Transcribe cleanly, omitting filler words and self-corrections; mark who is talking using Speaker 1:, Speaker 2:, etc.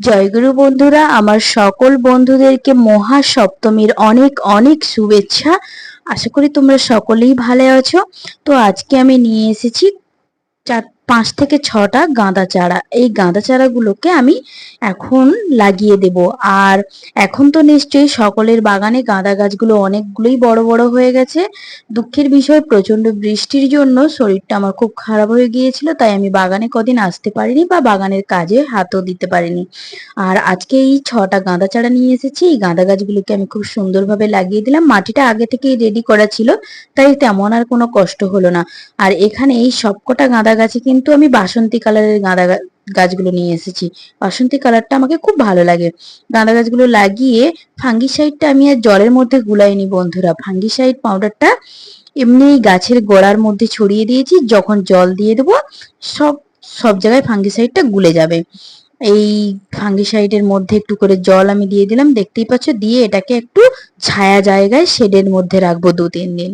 Speaker 1: জয়গুরু বন্ধুরা, আমার সকল বন্ধুদেরকে মহা সপ্তমীর অনেক অনেক শুভেচ্ছা। আশা করি তোমরা সকলেই ভালো আছো। তো আজকে আমি নিয়ে এসেছি 5 থেকে 6টা গাঁদা চারা। এই গাঁদা চারাগুলোকে আমি এখন লাগিয়ে দেব। আর এখন তো নিশ্চয়ই সকলের বাগানে গাঁদা গাছগুলো অনেকগুলোই বড় বড় হয়ে গেছে। দুঃখের বিষয়, প্রচন্ড বৃষ্টির জন্য শরীরটা আমার খুব খারাপ হয়ে গিয়েছিল, তাই আমি বাগানে কদিন আসতে পারিনি বা বাগানের কাজে হাতও দিতে পারিনি। আর আজকে এই 6টা গাঁদা চারা নিয়ে এসেছি। এই গাঁদা গাছগুলোকে আমি খুব সুন্দরভাবে লাগিয়ে দিলাম। মাটিটা আগে থেকেই রেডি করা ছিল, তাই তেমন আর কোনো কষ্ট হলো না। আর এখানে এই সবকটা গাঁদা গাছে কিন্তু আমি বাসন্তী কালারের গাছগুলো নিয়ে এসেছি। বাসন্তী কালারটা আমাকে খুব ভালো লাগে। গাঁদা গাছগুলো লাগিয়ে ফাঙ্গিসাইডটা আমি আর জলের মধ্যে গুলাইনি বন্ধুরা। ফাঙ্গিসাইড পাউডারটা এমনি গাছের গোড়ার মধ্যে ছড়িয়ে দিয়েছি। যখন জল দিয়ে দেবো, সব সব জায়গায় ফাঙ্গিসাইডটা গুলে যাবে। এই ফাঙ্গিসাইডের মধ্যে একটু করে জল আমি দিয়ে দিলাম, দেখতেই পাচ্ছ। দিয়ে এটাকে একটু ছায়া জায়গায় শেডের মধ্যে রাখবো 2-3 দিন।